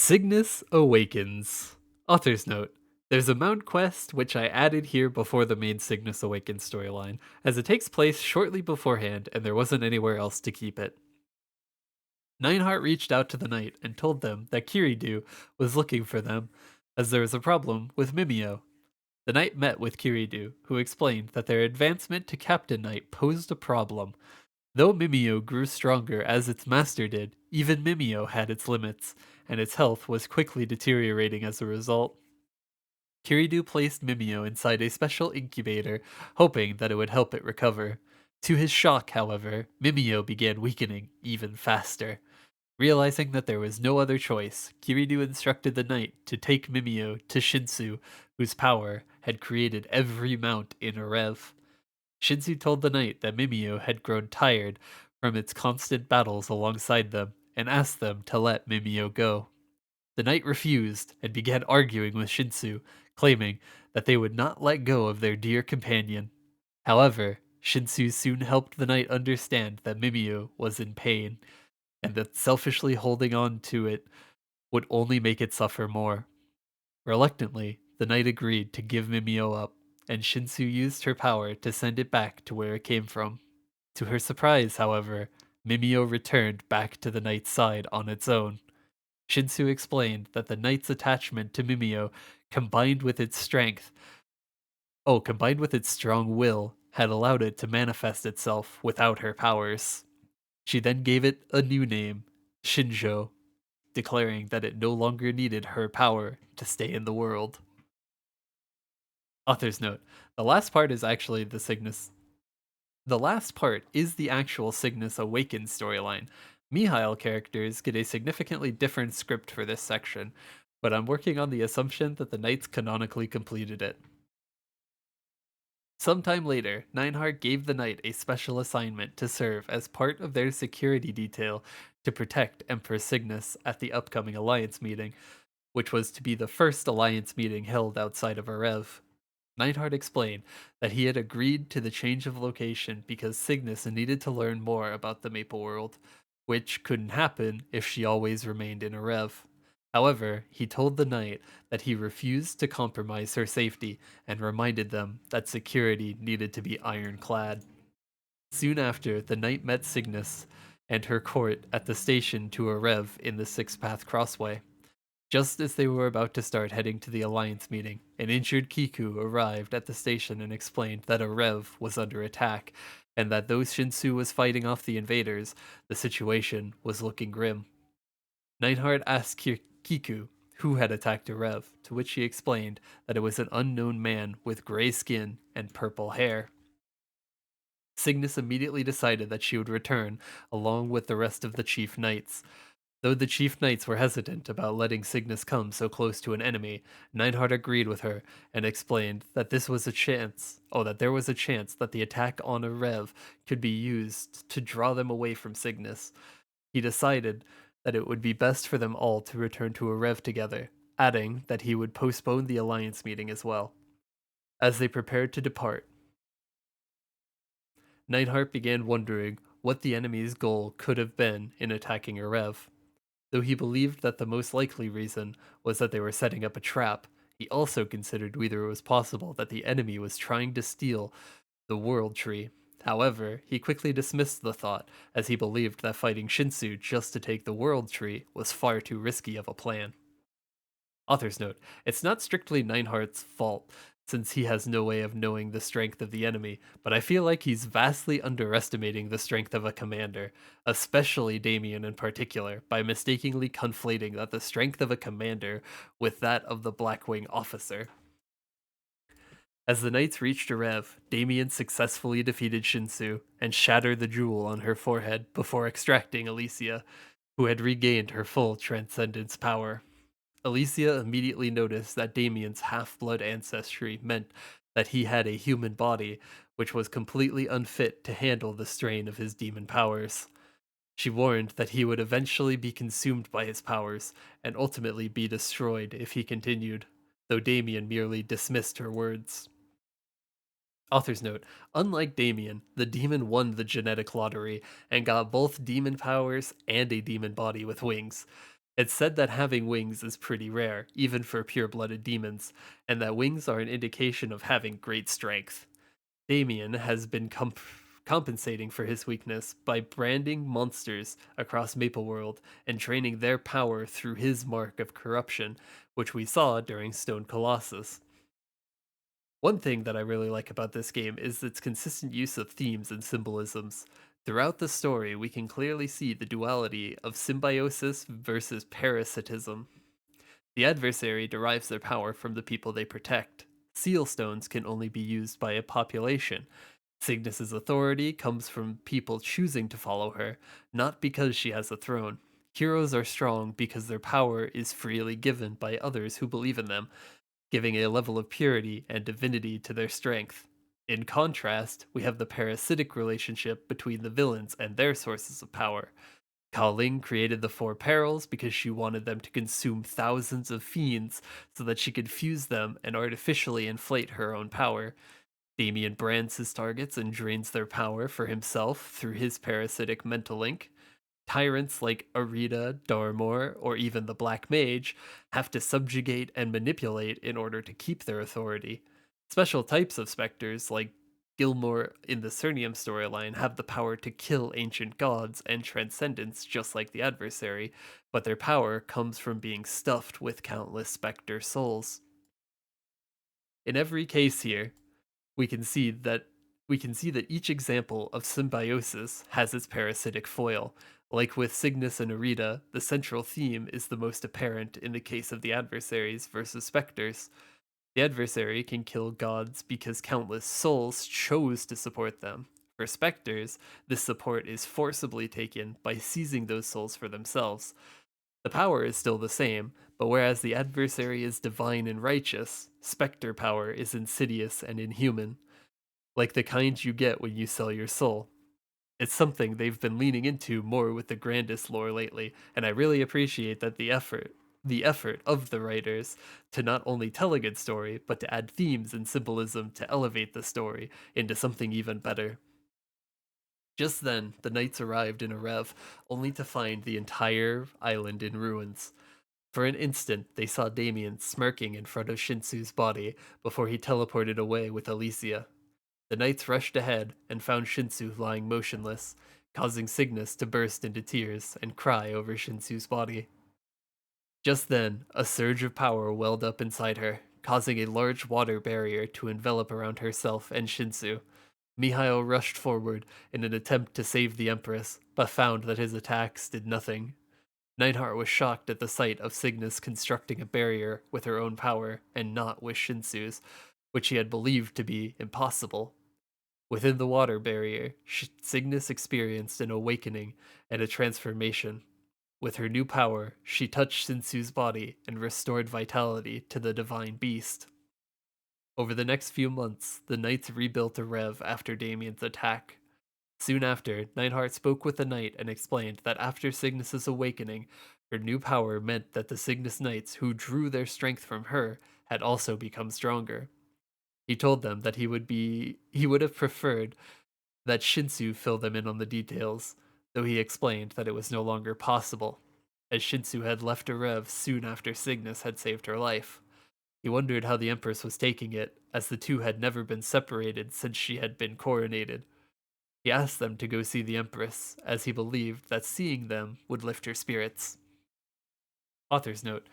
Cygnus Awakens. Author's note. There's a mount quest which I added here before the main Cygnus Awakens storyline, as it takes place shortly beforehand and there wasn't anywhere else to keep it. Nineheart reached out to the knight and told them that Kiridu was looking for them, as there was a problem with Mimeo. The knight met with Kiridu, who explained that their advancement to Captain Knight posed a problem. Though Mimeo grew stronger as its master did, even Mimeo had its limits, and its health was quickly deteriorating as a result. Kiridu placed Mimeo inside a special incubator, hoping that it would help it recover. To his shock, however, Mimeo began weakening even faster. Realizing that there was no other choice, Kiridu instructed the knight to take Mimeo to Shinsu, whose power had created every mount in Erev. Shinsu told the knight that Mimeo had grown tired from its constant battles alongside them and asked them to let Mimeo go. The knight refused and began arguing with Shinsu, claiming that they would not let go of their dear companion. However, Shinsu soon helped the knight understand that Mimeo was in pain, and that selfishly holding on to it would only make it suffer more. Reluctantly, the knight agreed to give Mimeo up, and Shinsu used her power to send it back to where it came from. To her surprise, however, Mimeo returned back to the knight's side on its own. Shinsu explained that the knight's attachment to Mimeo, combined with its strength, combined with its strong will, had allowed it to manifest itself without her powers. She then gave it a new name, Shinjo, declaring that it no longer needed her power to stay in the world. Author's note: the last part is actually the Cygnus. The last part is the actual Cygnus Awakening storyline. Mihail characters get a significantly different script for this section, but I'm working on the assumption that the knights canonically completed it. Sometime later, Nineheart gave the knight a special assignment to serve as part of their security detail to protect Empress Cygnus at the upcoming Alliance meeting, which was to be the first Alliance meeting held outside of Erev. Nightheart explained that he had agreed to the change of location because Cygnus needed to learn more about the Maple World, which couldn't happen if she always remained in Erev. However, he told the knight that he refused to compromise her safety and reminded them that security needed to be ironclad. Soon after, the knight met Cygnus and her court at the station to Erev in the Six Path Crossway. Just as they were about to start heading to the Alliance meeting, an injured Kiku arrived at the station and explained that Erev was under attack, and that though Shinsu was fighting off the invaders, the situation was looking grim. Nightheart asked Kiku who had attacked Erev, to which he explained that it was an unknown man with gray skin and purple hair. Cygnus immediately decided that she would return, along with the rest of the chief knights. Though the chief knights were hesitant about letting Cygnus come so close to an enemy, Nineheart agreed with her and explained that there was a chance that the attack on Erev could be used to draw them away from Cygnus. He decided that it would be best for them all to return to Erev together, adding that he would postpone the alliance meeting as well. As they prepared to depart, Nightheart began wondering what the enemy's goal could have been in attacking Erev. Though he believed that the most likely reason was that they were setting up a trap, he also considered whether it was possible that the enemy was trying to steal the World Tree. However, he quickly dismissed the thought, as he believed that fighting Shinsu just to take the World Tree was far too risky of a plan. Author's note: it's not strictly Nineheart's fault, since he has no way of knowing the strength of the enemy, but I feel like he's vastly underestimating the strength of a commander, especially Damien in particular, by mistakenly conflating that the strength of a commander with that of the Blackwing officer. As the knights reached Erev, Damien successfully defeated Shinsu and shattered the jewel on her forehead before extracting Alicia, who had regained her full Transcendence power. Alicia immediately noticed that Damien's half-blood ancestry meant that he had a human body, which was completely unfit to handle the strain of his demon powers. She warned that he would eventually be consumed by his powers, and ultimately be destroyed if he continued, though Damien merely dismissed her words. Author's note: unlike Damien, the demon won the genetic lottery and got both demon powers and a demon body with wings. It's said that having wings is pretty rare, even for pure-blooded demons, and that wings are an indication of having great strength. Damien has been compensating for his weakness by branding monsters across Maple World and training their power through his mark of corruption, which we saw during Stone Colossus. One thing that I really like about this game is its consistent use of themes and symbolisms. Throughout the story, we can clearly see the duality of symbiosis versus parasitism. The adversary derives their power from the people they protect. Seal stones can only be used by a population. Cygnus's authority comes from people choosing to follow her, not because she has a throne. Heroes are strong because their power is freely given by others who believe in them, giving a level of purity and divinity to their strength. In contrast, we have the parasitic relationship between the villains and their sources of power. Ling created the Four Perils because she wanted them to consume thousands of fiends so that she could fuse them and artificially inflate her own power. Damien brands his targets and drains their power for himself through his parasitic mental link. Tyrants like Arita, Darmor, or even the Black Mage have to subjugate and manipulate in order to keep their authority. Special types of specters, like Gilmore in the Cernium storyline, have the power to kill ancient gods and transcendents just like the adversary, but their power comes from being stuffed with countless specter souls. In every case here, we can see that each example of symbiosis has its parasitic foil. Like with Cygnus and Arita, the central theme is the most apparent in the case of the adversaries versus specters. The adversary can kill gods because countless souls chose to support them. For specters, this support is forcibly taken by seizing those souls for themselves. The power is still the same, but whereas the adversary is divine and righteous, specter power is insidious and inhuman, like the kind you get when you sell your soul. It's something they've been leaning into more with the grandest lore lately, and I really appreciate that the effort of the writers to not only tell a good story, but to add themes and symbolism to elevate the story into something even better. Just then, the knights arrived in Erev, only to find the entire island in ruins. For an instant, they saw Damien smirking in front of Shinsu's body before he teleported away with Alicia. The knights rushed ahead and found Shinsu lying motionless, causing Cygnus to burst into tears and cry over Shinsu's body. Just then, a surge of power welled up inside her, causing a large water barrier to envelop around herself and Shinsu. Mihail rushed forward in an attempt to save the Empress, but found that his attacks did nothing. Neidhart was shocked at the sight of Cygnus constructing a barrier with her own power and not with Shinsu's, which he had believed to be impossible. Within the water barrier, Cygnus experienced an awakening and a transformation. With her new power, she touched Shinsu's body and restored vitality to the divine beast. Over the next few months, the knights rebuilt Erev after Damien's attack. Soon after, Neidhart spoke with the knight and explained that after Cygnus's awakening, her new power meant that the Cygnus knights who drew their strength from her had also become stronger. He told them that he would have preferred that Shinsu fill them in on the details, though he explained that it was no longer possible, as Shinsu had left Erev soon after Cygnus had saved her life. He wondered how the Empress was taking it, as the two had never been separated since she had been coronated. He asked them to go see the Empress, as he believed that seeing them would lift her spirits. Author's note: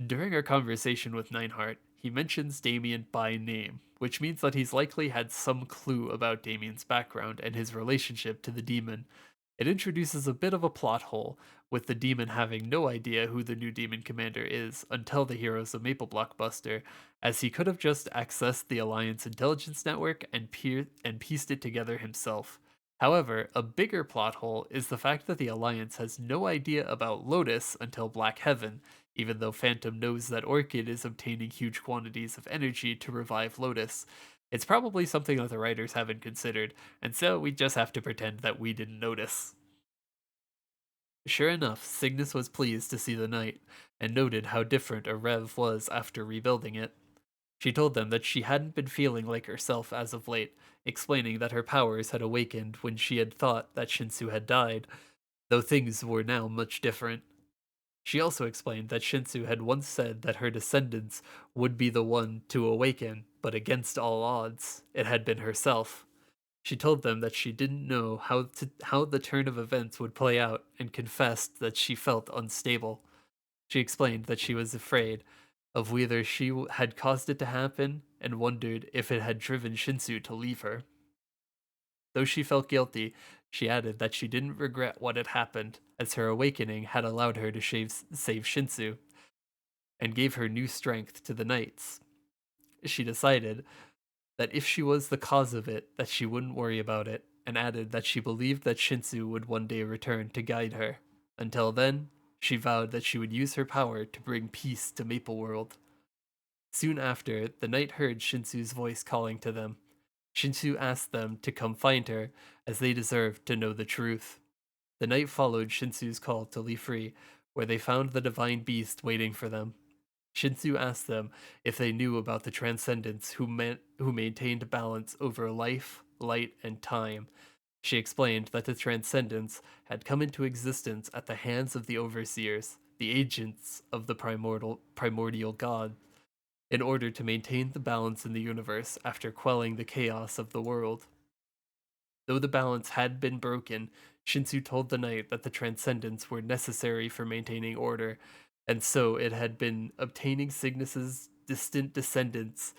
during our conversation with Neinhardt, he mentions Damien by name, which means that he's likely had some clue about Damien's background and his relationship to the demon. It introduces a bit of a plot hole, with the demon having no idea who the new demon commander is until the heroes of Maple Blockbuster, as he could have just accessed the Alliance intelligence network and pieced it together himself. However, a bigger plot hole is the fact that the Alliance has no idea about Lotus until Black Heaven, even though Phantom knows that Orchid is obtaining huge quantities of energy to revive Lotus. It's probably something that the writers haven't considered, and so we just have to pretend that we didn't notice. Sure enough, Cygnus was pleased to see the knight, and noted how different Erev was after rebuilding it. She told them that she hadn't been feeling like herself as of late, explaining that her powers had awakened when she had thought that Shinsu had died, though things were now much different. She also explained that Shinsu had once said that her descendants would be the one to awaken, but against all odds, it had been herself. She told them that she didn't know how the turn of events would play out and confessed that she felt unstable. She explained that she was afraid of whether had caused it to happen and wondered if it had driven Shinsu to leave her. Though she felt guilty, she added that she didn't regret what had happened, as her awakening had allowed her to save Shinsu and gave her new strength to the knights. She decided that if she was the cause of it, that she wouldn't worry about it, and added that she believed that Shinsu would one day return to guide her. Until then, she vowed that she would use her power to bring peace to Maple World. Soon after, the knight heard Shinsu's voice calling to them. Shinsu asked them to come find her, as they deserved to know the truth. The knight followed Shinsu's call to Li, where they found the divine beast waiting for them. Shinsu asked them if they knew about the Transcendents who maintained balance over life, light, and time. She explained that the Transcendents had come into existence at the hands of the Overseers, the agents of the primordial god, in order to maintain the balance in the universe after quelling the chaos of the world. Though the balance had been broken, Shinsu told the knight that the Transcendents were necessary for maintaining order, and so it had been obtaining Cygnus's distant descendants,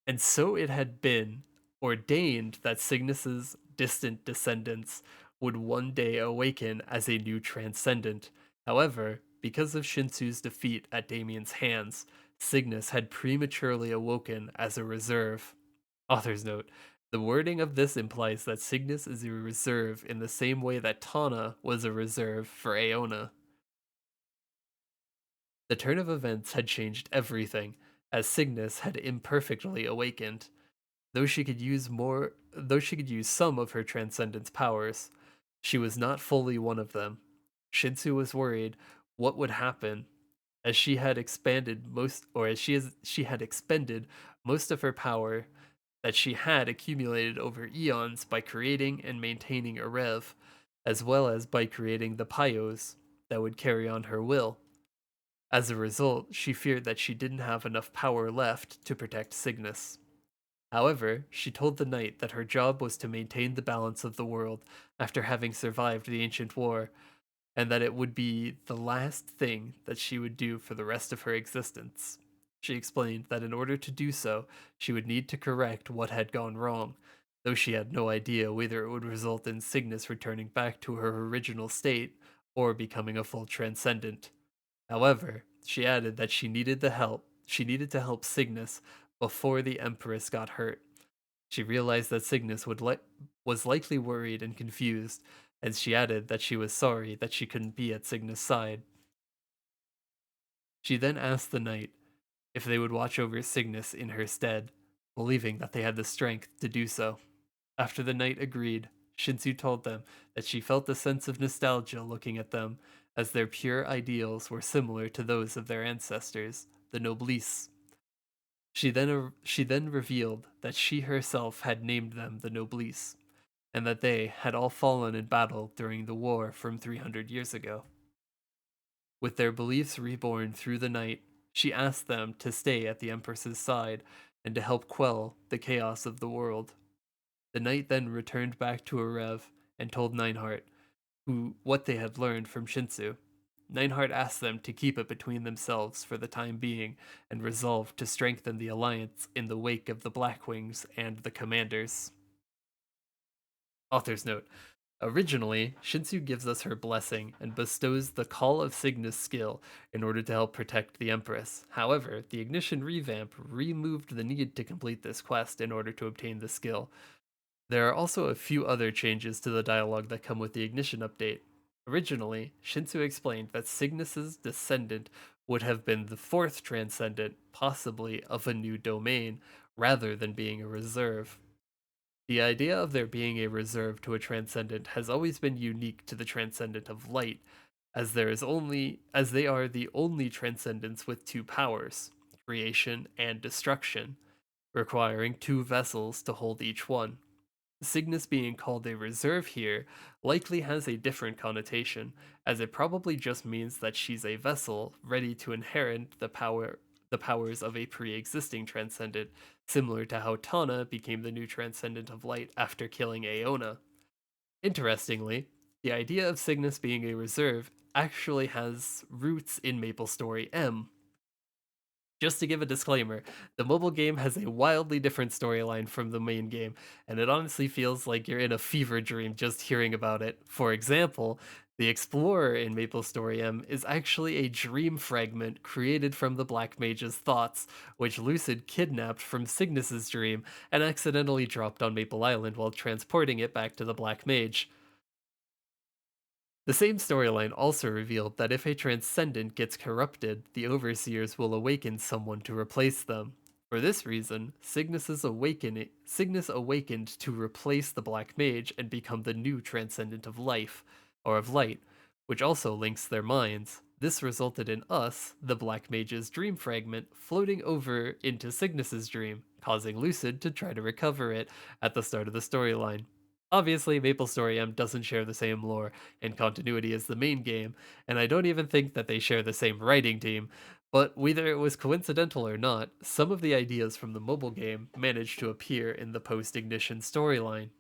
and so it had been ordained that Cygnus's distant descendants would one day awaken as a new Transcendent. However, because of Shinsu's defeat at Damien's hands, Cygnus had prematurely awoken as a reserve. Author's note: the wording of this implies that Cygnus is a reserve in the same way that Tana was a reserve for Aona. The turn of events had changed everything, as Cygnus had imperfectly awakened. Though she could use some of her transcendence powers, she was not fully one of them. Shinsu was worried what would happen as she had expanded most or as she had expended most of her power that she had accumulated over eons by creating and maintaining Erev, as well as by creating the Pyos that would carry on her will. As a result, she feared that she didn't have enough power left to protect Cygnus. However, she told the knight that her job was to maintain the balance of the world after having survived the ancient war, and that it would be the last thing that she would do for the rest of her existence. She explained that in order to do so, she would need to correct what had gone wrong, though she had no idea whether it would result in Cygnus returning back to her original state or becoming a full transcendent. However, she added that she needed the help. She needed to help Cygnus before the Empress got hurt. She realized that Cygnus was likely worried and confused, and she added that she was sorry that she couldn't be at Cygnus' side. She then asked the knight if they would watch over Cygnus in her stead, believing that they had the strength to do so. After the knight agreed, Shinsu told them that she felt a sense of nostalgia looking at them, as their pure ideals were similar to those of their ancestors, the noblesse. She then revealed that she herself had named them the noblesse, and that they had all fallen in battle during the war from 300 years ago. With their beliefs reborn through the night, she asked them to stay at the Empress's side and to help quell the chaos of the world. The knight then returned back to Erev and told Nineheart what they had learned from Shinsu. Nineheart asked them to keep it between themselves for the time being and resolved to strengthen the alliance in the wake of the Blackwings and the Commanders. Author's note: originally, Shinsu gives us her blessing and bestows the Call of Cygnus skill in order to help protect the Empress. However, the Ignition revamp removed the need to complete this quest in order to obtain the skill. There are also a few other changes to the dialogue that come with the Ignition update. Originally, Shinsu explained that Cygnus's descendant would have been the fourth Transcendent, possibly of a new domain, rather than being a reserve. The idea of there being a reserve to a Transcendent has always been unique to the Transcendent of Light, as they are the only Transcendents with two powers, creation and destruction, requiring two vessels to hold each one. Cygnus being called a reserve here likely has a different connotation, as it probably just means that she's a vessel ready to inherit the powers of a pre-existing transcendent, similar to how Tana became the new transcendent of light after killing Aona. Interestingly, the idea of Cygnus being a reserve actually has roots in MapleStory M. Just to give a disclaimer, the mobile game has a wildly different storyline from the main game, and it honestly feels like you're in a fever dream just hearing about it. For example, the Explorer in MapleStory M is actually a dream fragment created from the Black Mage's thoughts, which Lucid kidnapped from Cygnus's dream and accidentally dropped on Maple Island while transporting it back to the Black Mage. The same storyline also revealed that if a transcendent gets corrupted, the overseers will awaken someone to replace them. For this reason, Cygnus awakened to replace the Black Mage and become the new transcendent of life, or of light, which also links their minds. This resulted in us, the Black Mage's dream fragment, floating over into Cygnus's dream, causing Lucid to try to recover it at the start of the storyline. Obviously, MapleStory M doesn't share the same lore and continuity as the main game, and I don't even think that they share the same writing team. But whether it was coincidental or not, some of the ideas from the mobile game managed to appear in the post Ignition storyline.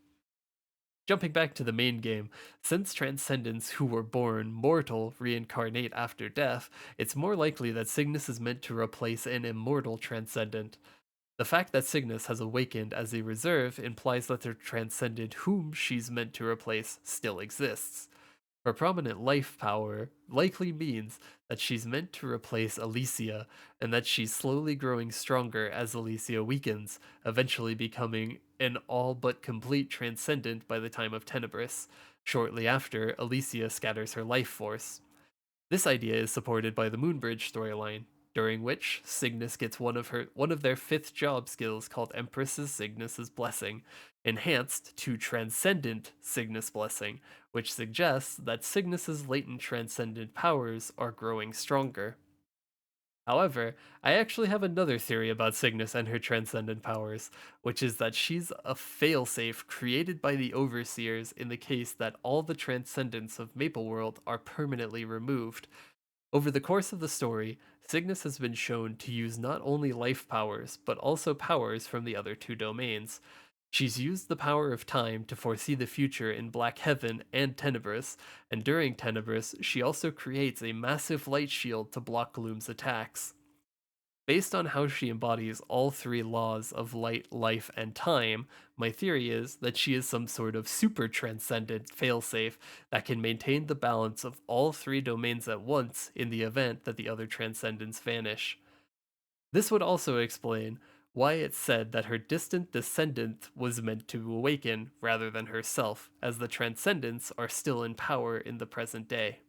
Jumping back to the main game, since Transcendents who were born mortal reincarnate after death, it's more likely that Cygnus is meant to replace an immortal Transcendent. The fact that Cygnus has awakened as a reserve implies that the Transcendent whom she's meant to replace still exists. Her prominent life power likely means that she's meant to replace Alicia, and that she's slowly growing stronger as Alicia weakens, eventually becoming an all but complete transcendent by the time of Tenebris. Shortly after, Alicia scatters her life force. This idea is supported by the Moonbridge storyline, during which Cygnus gets one of their fifth job skills called Empress's Cygnus's Blessing, enhanced to Transcendent Cygnus Blessing, which suggests that Cygnus's latent transcendent powers are growing stronger. However, I actually have another theory about Cygnus and her transcendent powers, which is that she's a failsafe created by the Overseers in the case that all the transcendents of Maple World are permanently removed. Over the course of the story, Cygnus has been shown to use not only life powers, but also powers from the other two domains. She's used the power of time to foresee the future in Black Heaven and Tenebris, and during Tenebris, she also creates a massive light shield to block Gloom's attacks. Based on how she embodies all three laws of light, life, and time, my theory is that she is some sort of super transcendent failsafe that can maintain the balance of all three domains at once in the event that the other transcendents vanish. This would also explain why it's said that her distant descendant was meant to awaken rather than herself, as the transcendents are still in power in the present day.